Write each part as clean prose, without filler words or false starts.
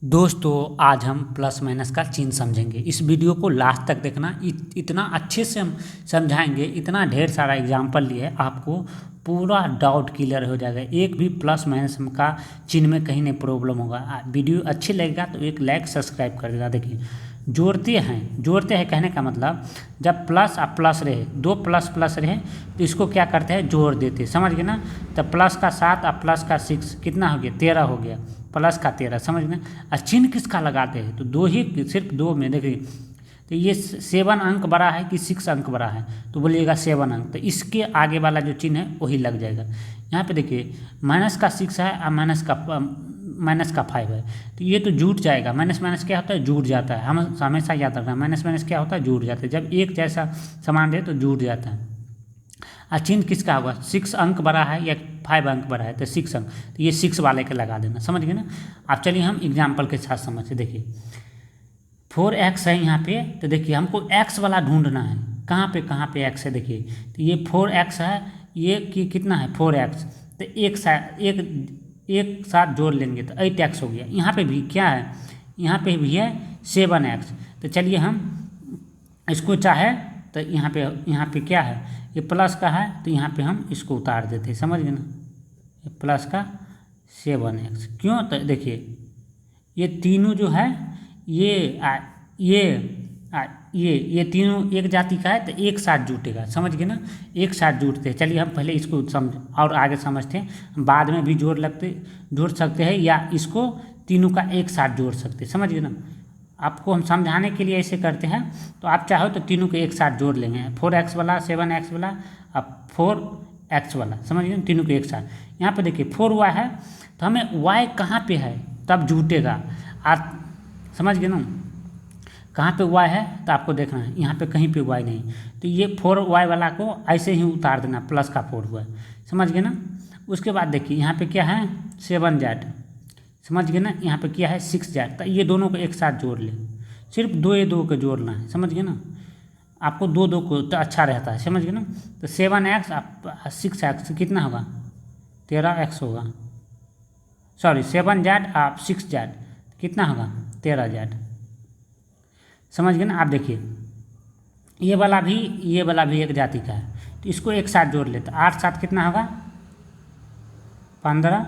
दोस्तों आज हम प्लस माइनस का चिन्ह समझेंगे। इस वीडियो को लास्ट तक देखना। इतना अच्छे से हम समझाएंगे, इतना ढेर सारा एग्जाम्पल लिए आपको पूरा डाउट क्लियर हो जाएगा। एक भी प्लस माइनस का चिन्ह में कहीं नहीं प्रॉब्लम होगा। वीडियो अच्छी लगेगा तो एक लाइक सब्सक्राइब कर देना। देखिए जोड़ते हैं कहने का मतलब जब प्लस और प्लस रहे, दो प्लस प्लस रहे तो इसको क्या करते हैं, जोड़ देते। समझ गए ना। तो प्लस का 7 और प्लस का 6 कितना हो गया, 13 हो गया। प्लस का 13 समझ गए। और चिन्ह किसका लगाते हैं तो दो ही, सिर्फ दो में। देखिए तो ये 7 अंक बड़ा है कि 6 अंक बड़ा है, तो बोलिएगा 7 अंक। तो इसके आगे वाला जो चिन्ह है वही लग जाएगा। यहाँ पे देखिए माइनस का 6 है और माइनस का 5 है, तो ये तो जुड़ जाएगा। माइनस माइनस क्या होता है, जुड़ जाता है। हम हमेशा याद रखना, माइनस माइनस क्या होता है, जुड़ जाता है। जब एक जैसा समान रहे तो जुड़ जाता है। और चिन्ह किसका होगा, 6 अंक बड़ा है या 5 अंक बड़ा है, तो 6 अंक, तो ये 6 वाले के लगा देना। समझ गए ना। अब चलिए हम एग्जाम्पल के साथ समझते। देखिए 4x है यहाँ पे, तो देखिए हमको x वाला ढूंढना है। कहाँ पे x है, देखिए तो ये 4x है, ये कितना है 4x, तो एक साथ जोड़ लेंगे तो 8x हो गया। यहाँ पे भी क्या है, यहाँ पे भी है 7x। तो चलिए हम इसको चाहे तो यहाँ पे क्या है, ये प्लस का है तो यहाँ पे हम इसको उतार देते हैं। समझ गए ना। ये प्लस का 7x क्यों, तो देखिए ये तीनों जो है ये तीनों एक जाति का है, तो एक साथ जुटेगा। समझ गए ना, एक साथ जुटते हैं। चलिए हम पहले इसको समझ और आगे समझते हैं। बाद में भी जोड़ सकते हैं या इसको तीनों का एक साथ जोड़ सकते हैं। समझ गए ना। आपको हम समझाने के लिए ऐसे करते हैं, तो आप चाहो तो तीनों को एक साथ जोड़ लेंगे। 4x वाला, 7x वाला, अब 4x वाला। समझ गए, तीनों को एक साथ। यहाँ पे देखिए 4y है, तो हमें y कहाँ पे है तब जुटेगा। आप समझ गए ना, कहाँ पे y है तो आपको देखना है। यहाँ पे कहीं पे y नहीं, तो ये 4y वाला को ऐसे ही उतार देना, प्लस का 4y। समझ गए ना। उसके बाद देखिए यहाँ पे क्या है 7z। समझ गए ना। यहाँ पे क्या है 6z। तो ये दोनों को एक साथ जोड़ ले, सिर्फ दो को जोड़ना है। समझ गए ना। आपको दो को तो अच्छा रहता है। समझ गए ना। तो 7x 6x कितना होगा, 13x होगा। सॉरी 7z आप 6z कितना होगा, 13z। समझ गए ना। आप देखिए ये वाला भी एक जाति का है, तो इसको एक साथ जोड़ लेते। 8 7 कितना होगा, 15।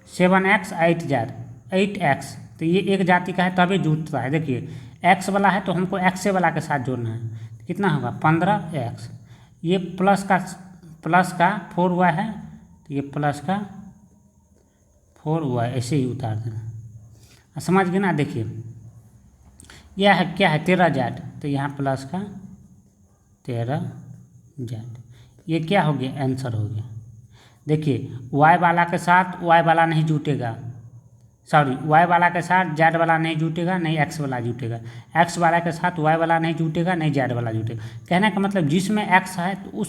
7x 8x, तो ये एक जाति का है तभी जुटता है। देखिए x वाला है तो हमको x वाला के साथ जोड़ना है, तो कितना होगा 15x। ये प्लस का 4y है, तो ये प्लस का 4y ऐसे ही उतार देना। समझ गए ना। देखिए यह है क्या है 13z, तो यहाँ प्लस का 13z। ये क्या हो गया, आंसर हो गया। देखिए y वाला के साथ y वाला नहीं जुटेगा, सॉरी y वाला के साथ z वाला नहीं जुटेगा, नहीं x वाला जुटेगा। x वाला के साथ y वाला नहीं जुटेगा, नहीं z वाला जुटेगा। कहने का मतलब जिसमें x है तो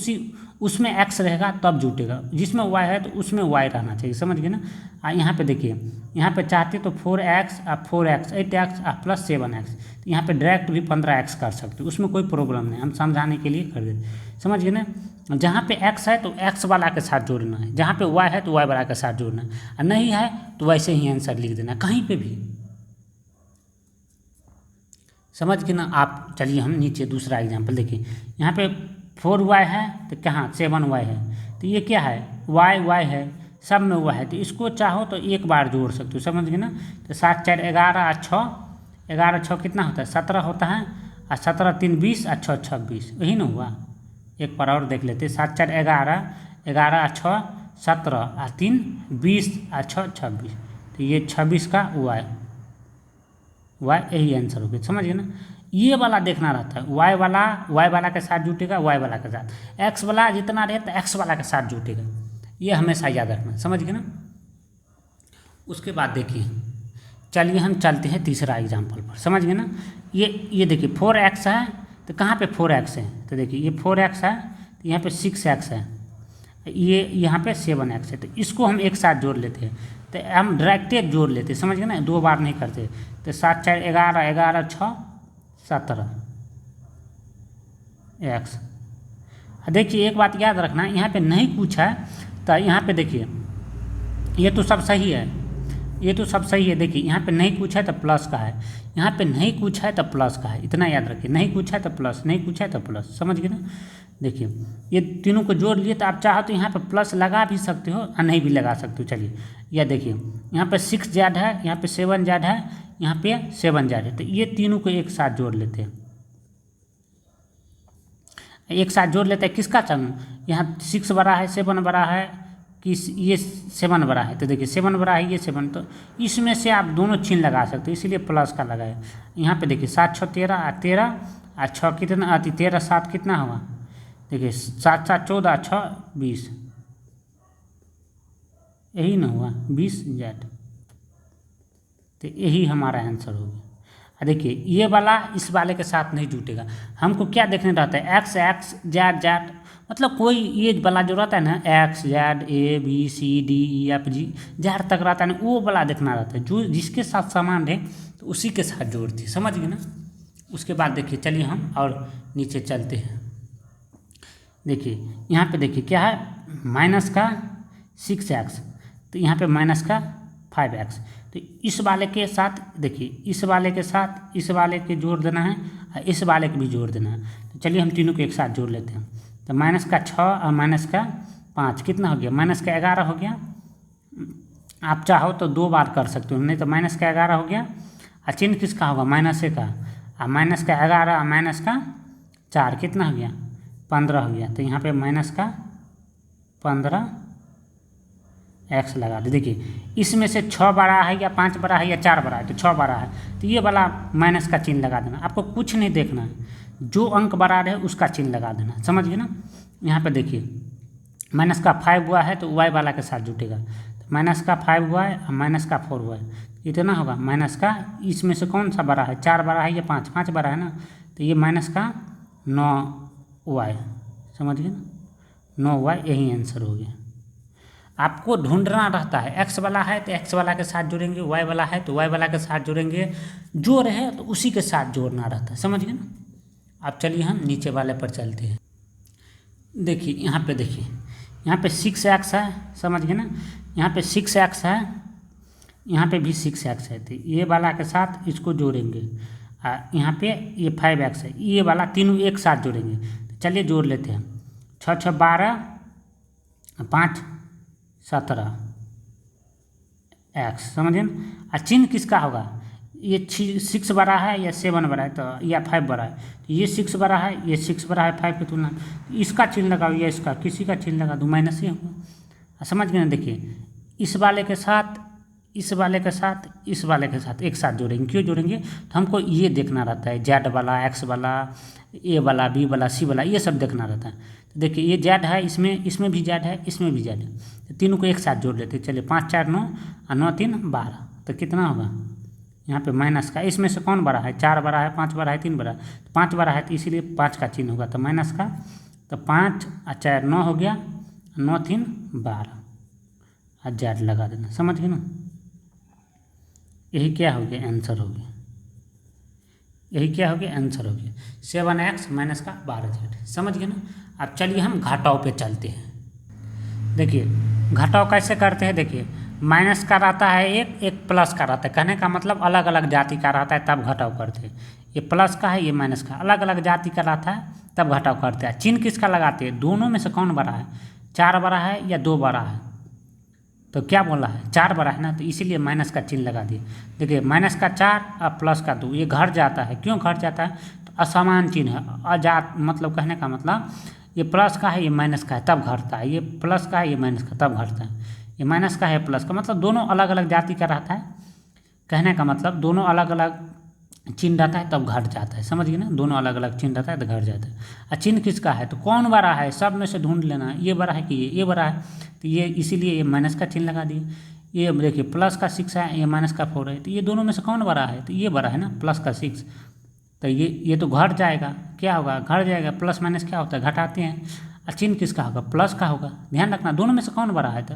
उसमें x रहेगा तब जुटेगा, जिसमें y है तो उसमें y रहना चाहिए। समझ गए ना। यहाँ पे देखिए, यहाँ पे चाहते तो 4x और 4x 8x और प्लस 7x, तो यहाँ पे डायरेक्ट भी 15x कर सकते हो, उसमें कोई प्रॉब्लम नहीं। हम समझाने के लिए कर देते। समझ गए ना। जहाँ पे x है तो x वाला के साथ जोड़ना है, जहाँ पे y है तो y वाला के साथ जोड़ना है, और नहीं है तो वैसे ही आंसर लिख देना कहीं पे भी। समझ गए ना आप। चलिए हम नीचे दूसरा एग्जांपल देखिए। यहाँ पे 4y है तो कहाँ 7y है, तो ये क्या है y है, सब में y है, तो इसको चाहो तो एक बार जोड़ सकते हो। समझ गए ना। तो 7 4 11 और 6, 11 6 कितना होता है 17 होता है, और 17 3 20 और 6 26, वही ना हुआ। एक बार और देख लेते। 7 4 11, 11 और 6 17 और 3 20 और 6 26, तो ये 26 का y यही आंसर हो गया। समझ गए ना। ये वाला देखना रहता है, y वाला के साथ जुटेगा, y वाला के साथ, x वाला जितना रहे तो x वाला के साथ जुटेगा। ये हमेशा याद रखना। समझ गए ना। उसके बाद देखिए, चलिए हम चलते हैं तीसरा एग्जाम्पल पर। समझ गए ना। ये देखिए 4x है, तो कहाँ पे 4x है, तो देखिए ये 4x है, तो यहाँ पे 6x है, ये यहाँ पे 7x है, तो इसको हम एक साथ जोड़ लेते हैं। तो हम डायरेक्टे जोड़ लेते हैं। समझ गए ना, दो बार नहीं करते। तो 7 4 11, 11 6 17 x। देखिए एक बात याद रखना, यहाँ पे नहीं कुछ है, तो यहाँ पे देखिए ये तो सब सही है, ये तो सब सही है। देखिए यहाँ पे नहीं कुछ है तो प्लस का है, यहाँ पे नहीं कुछ है तो प्लस का है, इतना याद रखिए। नहीं कुछ है तो प्लस, नहीं कुछ है तो प्लस, समझ गए ना। देखिए ये तीनों को जोड़ लिए तो आप चाहो तो यहाँ पे प्लस लगा भी सकते हो और नहीं भी लगा सकते हो। चलिए यह देखिए यहाँ पे 6 जेड है, यहाँ पे 7 जेड है, यहाँ पे 7 जेड है, तो ये तीनों को एक साथ जोड़ लेते हैं। एक साथ जोड़ लेते हैं किसका चंग, यहाँ 6 बड़ा है 7 बड़ा है कि ये 7 बड़ा है, तो देखिए 7 बड़ा है ये 7, तो इसमें से आप दोनों चिन्ह लगा सकते हो, इसीलिए प्लस का लगाए। यहाँ पे देखिए 7 6 13 और 13 और 6 कितना आती, 13 7 कितना होगा, देखिए 7 7 14 6 20, यही ना हुआ 20 जेड, तो यही हमारा आंसर हो गया। देखिए ये वाला इस वाले के साथ नहीं जुटेगा, हमको क्या देखने रहता है, एक्स एक्स जेड जेड, मतलब कोई ये वाला जो रहता है ना X Z A B C D E F G Z तक रहता है ना, वो वाला देखना रहता है, जो जिसके साथ समान है तो उसी के साथ जोड़ती, समझ गए ना। उसके बाद देखिए चलिए हम और नीचे चलते हैं। देखिए यहाँ पे देखिए क्या है, माइनस का 6x, तो यहाँ पे माइनस का 5x, तो इस वाले के साथ देखिए इस वाले के साथ इस वाले के जोड़ देना है और इस वाले के भी जोड़ देना है। तो चलिए हम तीनों को एक साथ जोड़ लेते हैं। तो माइनस का 6 और माइनस का 5 कितना हो गया, माइनस का 11 हो गया। आप चाहो तो 2 बार कर सकते हो, नहीं तो माइनस का 11 हो गया और चिन्ह किसका होगा, माइनस का, और माइनस का 11 और माइनस का 4 कितना हो गया, 15 हो गया। तो यहाँ पे माइनस का 15 x लगा दे। देखिए इसमें से 6 बड़ा है या 5 बड़ा है या 4 बड़ा है, तो 6 बड़ा है तो ये वाला माइनस का चिन्ह लगा देना, आपको कुछ नहीं देखना है, जो अंक बड़ा है उसका चिन्ह लगा देना, समझ गए ना। यहाँ पे देखिए माइनस का 5 हुआ है तो y वाला के साथ जुटेगा, तो माइनस का 5 हुआ है और माइनस का 4 हुआ है, इतना होगा माइनस का, इसमें से कौन सा बड़ा है, 4 बड़ा है या 5, 5 बड़ा है ना, तो ये माइनस का 9y, समझ गए ना, 9y, यही आंसर हो गया। आपको ढूंढना रहता है, x वाला है तो x वाला के साथ जोड़ेंगे, y वाला है तो y वाला के साथ जोड़ेंगे, जो रहे तो उसी के साथ जोड़ना रहता है, समझ गए ना। अब चलिए हम नीचे वाले पर चलते हैं। देखिए यहाँ पे देखिए यहाँ पे 6x है, समझ गए ना, यहाँ पे 6x है, यहाँ पे भी 6x है, तो ये वाला के साथ इसको जोड़ेंगे, यहाँ पे ये 5x है, ये वाला तीनों एक साथ जोड़ेंगे। तो चलिए जोड़ लेते हैं, 6 6 12 5 17 x, समझे ना। और चिन्ह किसका होगा, ये 6 बड़ा है या 7 बड़ा है, तो या 5 बड़ा है, तो ये 6 बड़ा है, ये 6 बड़ा है 5 की तुलना, इसका चिन्ह लगाओ या इसका, किसी का चिन्ह लगा दो, माइनस ही होगा, समझ गए ना। देखिए इस वाले के साथ इस वाले के साथ इस वाले के साथ एक साथ जोड़ेंगे, क्यों जोड़ेंगे, तो हमको ये देखना रहता है, जेड वाला एक्स वाला ए वाला बी वाला सी वाला, ये सब देखना रहता है। तो देखिए ये जेड है, इसमें भी जेड है, इसमें भी जेड है, तो तीनों को एक साथ जोड़ लेते हैं। चलिए 5 4 9 और 9 3 12, तो कितना होगा, यहाँ पे माइनस का, इसमें से कौन बड़ा है, 4 बड़ा है, 5 बड़ा है, 3 बड़ा है, तो 5 बड़ा है, तो इसीलिए 5 का चिन्ह होगा, तो माइनस का, तो 5 और 4 9 हो गया, 9 3 12 और जेड लगा देना, समझ गए ना। यही क्या हो गया, आंसर हो गया, यही क्या हो गया, आंसर हो गया 7x माइनस का 12z, समझ गए ना। अब चलिए हम घटाव पे चलते हैं। देखिए घटाव कैसे करते हैं, देखिए माइनस का रहता है एक प्लस का रहता है, कहने का मतलब अलग अलग जाति का रहता है तब घटाव करते हैं, ये प्लस का है ये माइनस का, अलग अलग जाति का रहता है तब घटाव करते हैं। चिन्ह किसका लगाते हैं, दोनों में से कौन बड़ा है, 4 बड़ा है या 2 बड़ा है, तो क्या बोला है, 4 बड़ा है ना, तो इसीलिए माइनस का चिन्ह लगा दिए। देखिए माइनस का 4 और प्लस का 2, ये घट जाता है, क्यों घट जाता है, तो असमान चिन्ह है, अजात, मतलब कहने का मतलब ये प्लस का है ये माइनस का है तब घटता है, ये प्लस का है ये माइनस का तब घटता है, ये माइनस का है प्लस का, मतलब दोनों अलग अलग जाति का रहता है, कहने का मतलब दोनों अलग अलग चिन्ह रहता है तब घट जाता है, समझ गए ना, दोनों अलग अलग चिन्ह रहता है तो घट जाता है। और चिन्ह किसका है, तो कौन बड़ा है, सब में से ढूंढ लेना है, ये बड़ा है कि ये बड़ा है, तो ये इसीलिए ये माइनस का चिन्ह लगा दिए। ये देखिए प्लस का 6 है, ये माइनस का 4 है, तो ये दोनों में से कौन बड़ा है, तो ये बड़ा है ना, प्लस का 6, तो ये तो घट जाएगा, क्या होगा, घट जाएगा, प्लस माइनस क्या होता है, घटाते हैं। और चिन्ह किसका होगा, प्लस का होगा, ध्यान रखना दोनों में से कौन बड़ा है, तो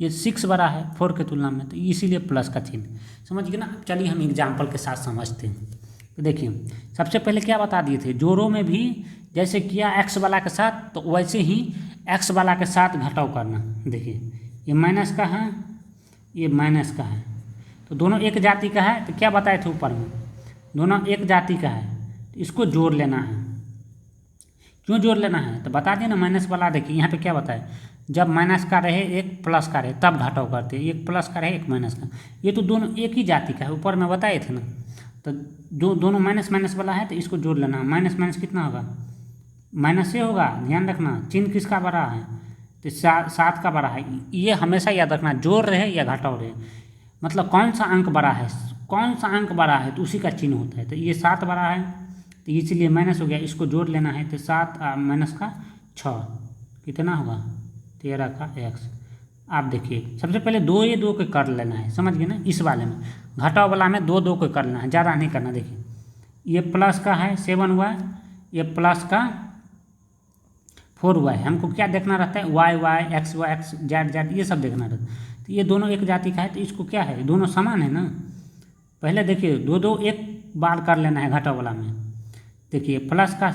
ये 6 बड़ा है 4 के तुलना में, तो इसीलिए प्लस का चिन्ह, समझ गए ना। चलिए हम एग्जाम्पल के साथ समझते हैं। तो देखिए सबसे पहले क्या बता दिए थे, जोड़ों में भी जैसे किया एक्स वाला के साथ, तो वैसे ही एक्स वाला के साथ घटाव करना। देखिए ये माइनस का है, ये माइनस का है, तो दोनों एक जाति का है, तो क्या बताए थे ऊपर में, दोनों एक जाति का है, तो इसको जोड़ लेना है। क्यों जोड़ लेना है तो बता दिए ना, माइनस वाला देखिए यहाँ पे क्या बताए, जब माइनस का रहे एक प्लस का रहे तब घटाव करते हैं, एक प्लस का रहे एक माइनस का, ये तो दोनों एक ही जाति का है, ऊपर में बताए थे ना। तो दोनों माइनस माइनस वाला है तो इसको जोड़ लेना, माइनस माइनस कितना होगा, माइनस से होगा, ध्यान रखना चिन्ह किसका बड़ा है, तो 7 का बड़ा है। ये हमेशा याद रखना, जोड़ रहे या घटाव रहे, मतलब कौन सा अंक बड़ा है, कौन सा अंक बड़ा है तो उसी का चिन्ह होता है। तो ये 7 बड़ा है तो इसलिए माइनस हो गया, इसको जोड़ लेना है, तो 7 माइनस का 6 कितना होगा 13 का x। आप देखिए सबसे पहले 2 ये 2 को कर लेना है, समझ गए ना। इस वाले में घटाव वाला में 2 2 को कर लेना है, ज़्यादा नहीं करना। देखिए ये प्लस का है 7y, ये प्लस का 4y, हमको क्या देखना रहता है, y x z ये सब देखना रहता है। तो ये दोनों एक जाति का है तो इसको क्या है, दोनों समान है ना। पहले देखिए 2 2 एक बार कर लेना है घटाव वाला में। देखिए प्लस का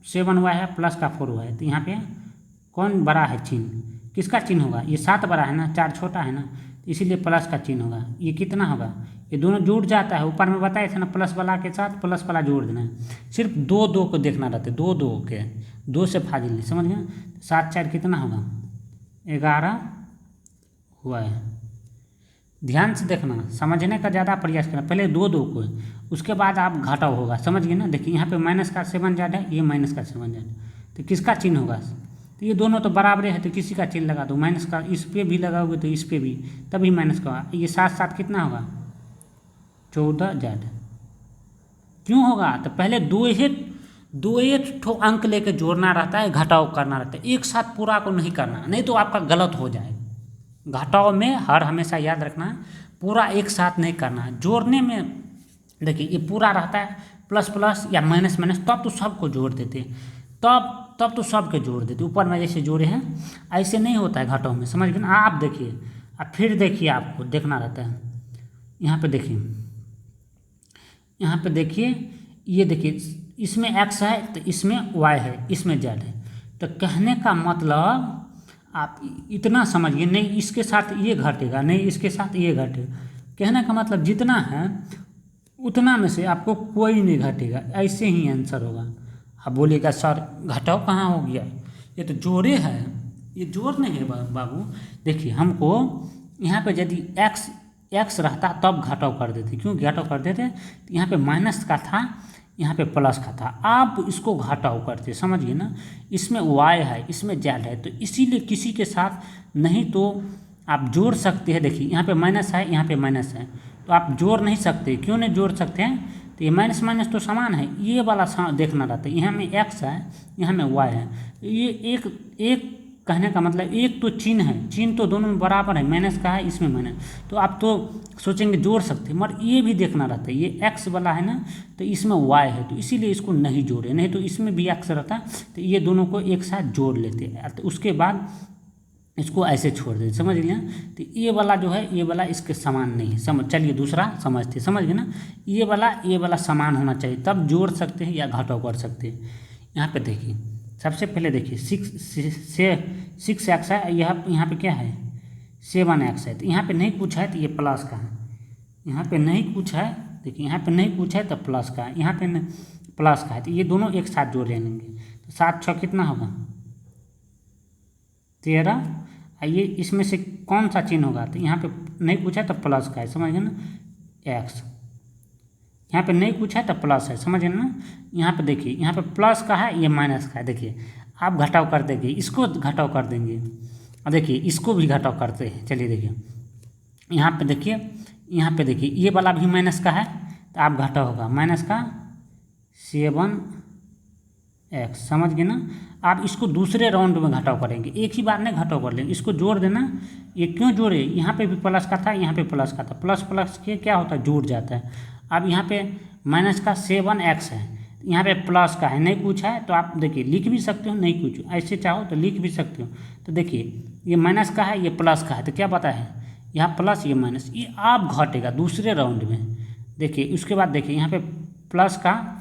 7y है, प्लस का 4y है, तो यहाँ पे कौन बड़ा है चिन्ह, किसका चिन्ह होगा, ये 7 बड़ा है ना, 4 छोटा है ना, इसीलिए प्लस का चिन्ह होगा। ये कितना होगा, ये दोनों जुड़ जाता है, ऊपर में बताए थे ना, प्लस वाला के साथ प्लस वाला जोड़ देना है। सिर्फ 2 2 को देखना रहता है, 2 2 के, 2 से फाजिल नहीं, समझ गए। 7 4 कितना होगा 11 हुआ है। ध्यान से देखना, समझने का ज़्यादा प्रयास करना, पहले 2 2 को, उसके बाद आप घटाव होगा, समझ गए ना। देखिए यहाँ पे माइनस का 7z है, ये माइनस का 7z है, तो किसका चिन्ह होगा, तो ये दोनों तो बराबर है, तो किसी का चिन्ह लगा दो, माइनस का इस पे भी लगाओगे तो इस पे भी, तभी माइनस का होगा। ये 7 7 कितना होगा 14z। क्यों होगा, तो पहले दो एक ठो अंक लेके जोड़ना रहता है, घटाव करना रहता है, एक साथ पूरा को नहीं करना, नहीं तो आपका गलत हो जाए। घटाव में हमेशा याद रखना पूरा एक साथ नहीं करना, जोड़ने में देखिए ये पूरा रहता है प्लस प्लस या माइनस माइनस, तब तो सबको जोड़ देते, तब तो सबके जोड़ देते, ऊपर में जैसे जोड़े हैं ऐसे नहीं होता है घटाव में, समझ गए ना। आप देखिए, अब फिर देखिए, आपको देखना रहता है। यहाँ पे देखिए, यहाँ पे देखिए, ये देखिए इसमें x है तो इसमें y है, इसमें z है, तो कहने का मतलब आप इतना समझिए, नहीं इसके साथ ये घटेगा, नहीं इसके साथ ये घटेगा, कहने का मतलब जितना है उतना में से आपको कोई नहीं घटेगा, ऐसे ही आंसर होगा। आप बोलिएगा सर घटाव कहाँ हो गया, ये तो जोड़े है, ये जोड़ नहीं है बाबू। देखिए हमको यहाँ पे यदि x रहता तब घटाव कर देते, क्यों घटाव कर देते, तो यहाँ पे माइनस का था, यहाँ पे प्लस का था, आप इसको घटाव करते, समझ गए ना। इसमें y है, इसमें z है, तो इसीलिए किसी के साथ नहीं तो आप जोड़ सकते हैं। देखिए यहाँ पे माइनस है, यहाँ पे माइनस है, तो आप जोड़ नहीं सकते, क्यों नहीं जोड़ सकते हैं, तो ये माइनस माइनस तो समान है, ये वाला देखना रहता है। यहाँ में x है, यहाँ में y है, ये एक कहने का मतलब एक तो चिन्ह है, चिन्ह तो दोनों में बराबर है, माइनस का है इसमें माइनस, तो आप तो सोचेंगे जोड़ सकते हैं, मगर ये भी देखना रहता है, ये x वाला है ना, तो इसमें y है, तो इसीलिए इसको नहीं जोड़े, नहीं तो इसमें भी x रहता तो ये दोनों को एक साथ जोड़ लेते, तो उसके बाद इसको ऐसे छोड़ देते, समझ लिया। तो ये वाला जो है, ये वाला इसके समान नहीं है, समझ, चलिए दूसरा समझते, समझ गए ना। ये वाला समान होना चाहिए, तब जोड़ सकते हैं या घटाव कर सकते हैं। यहाँ पे देखिए, सबसे पहले देखिए 6x है, यहाँ पे क्या है 7x है, तो यहाँ पे नहीं पूछा है तो ये प्लस का है, यहाँ पे नहीं पूछा है, देखिए यहाँ पे नहीं पूछा है तो प्लस का है, यहाँ पे प्लस का है, तो ये दोनों एक साथ जोड़ लेंगे, तो 7 6 कितना होगा 13। ये इसमें से कौन सा चिन्ह होगा, तो यहाँ पे नहीं पूछा है तो प्लस का है, समझ गए ना, x, यहाँ पे नहीं पूछा है तो प्लस है, समझ गए ना। यहाँ पे देखिए, यहाँ पे प्लस का है, ये माइनस का है, देखिए आप घटाव कर देंगे, इसको घटाव कर देंगे, और देखिए इसको भी घटाव करते हैं। चलिए देखिए यहाँ पे देखिए, यहाँ पे देखिए ये वाला भी माइनस का है, तो आप घटाव होगा माइनस का 7x, समझ गए ना। आप इसको दूसरे राउंड में घटाव करेंगे, एक ही बार नहीं घटाव कर लेंगे, इसको जोड़ देना। ये क्यों जोड़े, यहाँ पे भी प्लस का था, यहाँ पे प्लस का था, प्लस प्लस के क्या होता है जुड़ जाता है। अब यहाँ पे माइनस का 7x है, यहाँ पे प्लस का है, नहीं पूछा है, तो आप देखिए लिख भी सकते हो, नहीं पूछो ऐसे चाहो तो लिख भी सकते हो। तो देखिए ये माइनस का है, ये प्लस का है, तो क्या पता है यहाँ प्लस ये माइनस, ये आप घटेगा दूसरे राउंड में। देखिए उसके बाद देखिए यहाँ पे प्लस का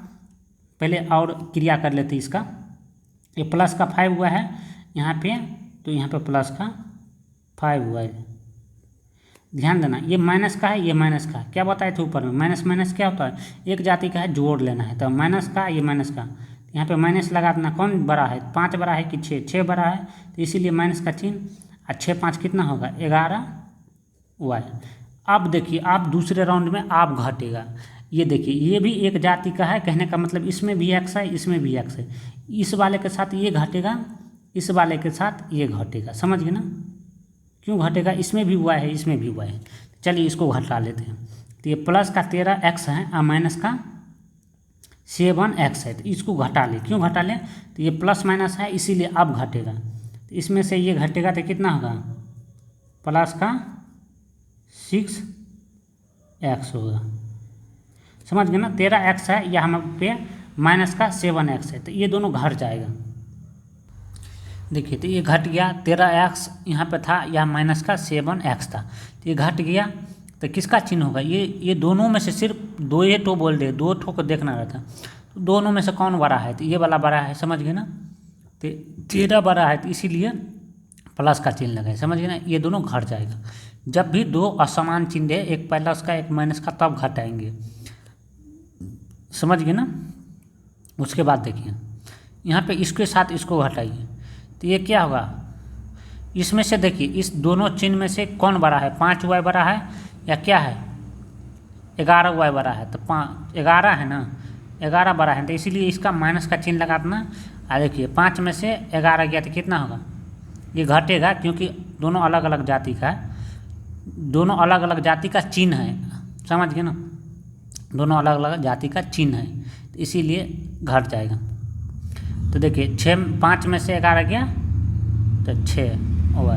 पहले और क्रिया कर लेते इसका, ये प्लस का 5 हुआ है यहाँ पे, तो यहाँ पे प्लस का 5 हुआ है। ध्यान देना, ये माइनस का है, ये माइनस का है। क्या बताए थे ऊपर में, माइनस माइनस क्या होता है, एक जाति का है, जोड़ लेना है। तो माइनस का, ये माइनस का, यहाँ पे माइनस लगा देना। कौन बड़ा है, 5 बड़ा है कि 6? 6 बड़ा है, तो इसीलिए माइनस का चिन्ह। 6 5 कितना होगा, 11 वाई। अब देखिए, आप दूसरे राउंड में आप घटेगा। ये देखिए, ये भी एक जाति का है, कहने का मतलब इसमें भी एक्स है, इसमें भी एक्स है। इस वाले के साथ ये घटेगा, इस वाले के साथ ये घटेगा। समझ गए ना, क्यों घटेगा, इसमें भी वाई है, इसमें भी वाई है। चलिए इसको घटा लेते हैं। तो ये प्लस का 13 एक्स है और माइनस का 7 एक्स है, तो इसको घटा ले। क्यों घटा ले, तो ये प्लस माइनस है, इसीलिए अब घटेगा। तो इसमें से ये घटेगा तो कितना होगा, प्लस का 6 एक्स होगा। समझ गए ना, 13 एक्स है, यहाँ पे माइनस का 7 एक्स है, तो ये दोनों घट जाएगा। देखिए, तो ये घट गया, 13 एक्स यहाँ पे था, यहाँ माइनस का 7 एक्स था, तो ये घट गया। तो किसका चिन्ह होगा, ये दोनों में से सिर्फ 2 ही तो बोल दे, 2 ठो को देखना रहता। तो दोनों में से कौन बड़ा है, तो ये वाला बड़ा है। समझ गए ना, तो 13 बड़ा है, तो इसीलिए प्लस का चिन्ह लगाए। समझ गए ना, ये दोनों घट जाएगा। जब भी 2 असमान चिन्ह है, एक प्लस का एक माइनस का, तब घटाएंगे। समझ गए ना। उसके बाद देखिए, यहाँ पे इसके साथ इसको घटाइए, तो ये क्या होगा, इसमें से देखिए, इस दोनों चिन्ह में से कौन बड़ा है, 5 वाई बड़ा है या क्या है, 11 वाई बड़ा है। तो 11 है ना, 11 बड़ा है, तो इसीलिए इसका माइनस का चिन्ह लगा देना। और देखिए, 5 में से 11 गया तो कितना होगा, ये घटेगा, क्योंकि दोनों अलग अलग जाति का है, दोनों अलग अलग जाति का चिन्ह है। समझ गए ना, दोनों अलग अलग जाति का चिन्ह है, तो इसीलिए घट जाएगा। तो देखिए, 5 में से 11 गया तो 6 हुआ।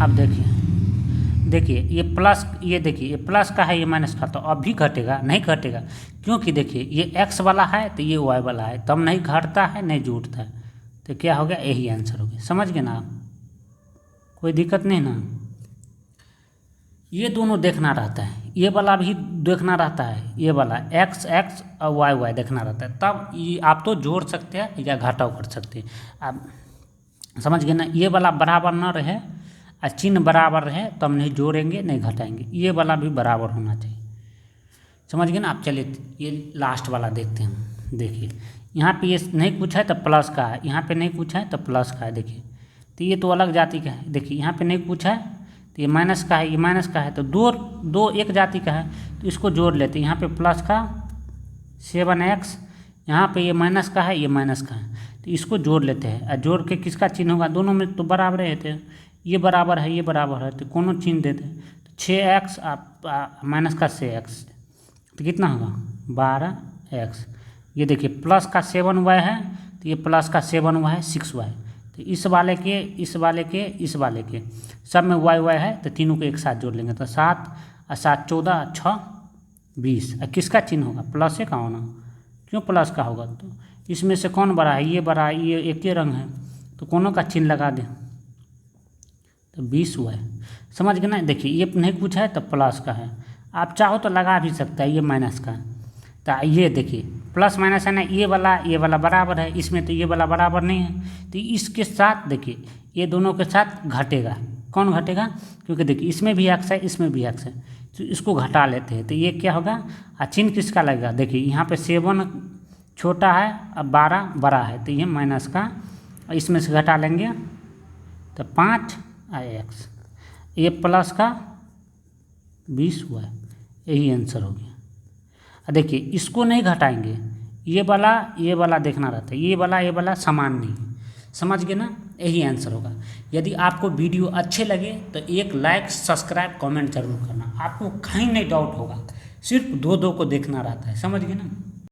अब देखिए ये प्लस, ये देखिए ये प्लस का है, ये माइनस का, तो अब भी घटेगा, नहीं घटेगा, क्योंकि देखिए ये एक्स वाला है तो ये वाई वाला है, तब नहीं घटता है नहीं जुड़ता है। तो क्या हो गया, यही आंसर हो गया। समझ गए ना आप, कोई दिक्कत नहीं ना। ये दोनों देखना रहता है, ये वाला भी देखना रहता है, ये वाला एक्स एक्स और वाई वाई देखना रहता है, तब ये आप तो जोड़ सकते हैं या घटाव कर सकते हैं। आप समझ गए ना, ये वाला बराबर ना रहे और चिन्ह बराबर रहे, तब नहीं जोड़ेंगे नहीं घटाएंगे, ये वाला भी बराबर होना चाहिए। समझ गए ना आप। चलिए ये लास्ट वाला देखते हैं। देखिए, यहाँ पे ये नहीं पूछा है तो प्लस का है, यहाँ पे नहीं पूछा है तो प्लस का है। देखिए, तो ये तो अलग जाति का है। देखिए, यहाँ पे नहीं पूछा है तो ये माइनस का है, ये माइनस का है, तो दो एक जाति का है, तो इसको जोड़ लेते हैं। यहाँ पे प्लस का 7 एक्स, यहाँ पे ये माइनस का है, ये माइनस का है, तो इसको जोड़ लेते हैं। और जोड़ के किसका चिन्ह होगा, दोनों में तो बराबर रहते हैं, ये बराबर है ये बराबर है, तो कोनो चिन्ह देते हैं। तो 6 एक्स माइनस का 6 एक्स, तो कितना होगा 12 एक्स। ये देखिए, प्लस का 7 वाई है, तो ये प्लस का 7 वाई है 6 वाई, तो इस वाले के इस वाले के इस वाले के सब में वाई वाई है, तो तीनों को एक साथ जोड़ लेंगे, तो 7 और 7 14 6 20। और किसका चिन्ह होगा, प्लस का होना, क्यों प्लस का होगा, तो इसमें से कौन बड़ा है, ये बड़ा है, ये एक ही रंग है, तो कोनों का चिन्ह लगा दें, तो 20 हुआ है। समझ गए ना। देखिए, ये नहीं पूछा है तो प्लस का है, आप चाहो तो लगा भी सकता है, ये माइनस का। तो ये देखिए, प्लस माइनस है ना, ये वाला बराबर है, इसमें तो ये वाला बराबर नहीं है, तो इसके साथ देखिए ये दोनों के साथ घटेगा। कौन घटेगा, क्योंकि देखिए इसमें भी एक्स है इसमें भी एक्स है, तो इसको घटा लेते हैं। तो ये क्या होगा, चिन्ह किसका लगेगा, देखिए यहाँ पे 7 छोटा है और 12 बड़ा है, तो ये माइनस का, इसमें से घटा लेंगे तो 5 और एक्स, ये प्लस का 20 हुआ है, यही आंसर हो गया। देखिए, इसको नहीं घटाएंगे, ये वाला देखना रहता है, ये वाला समान नहीं है। समझ गए ना, यही आंसर होगा। यदि आपको वीडियो अच्छे लगे तो एक लाइक सब्सक्राइब कमेंट जरूर करना, आपको कहीं नहीं डाउट होगा, सिर्फ 2 को देखना रहता है। समझ गए ना।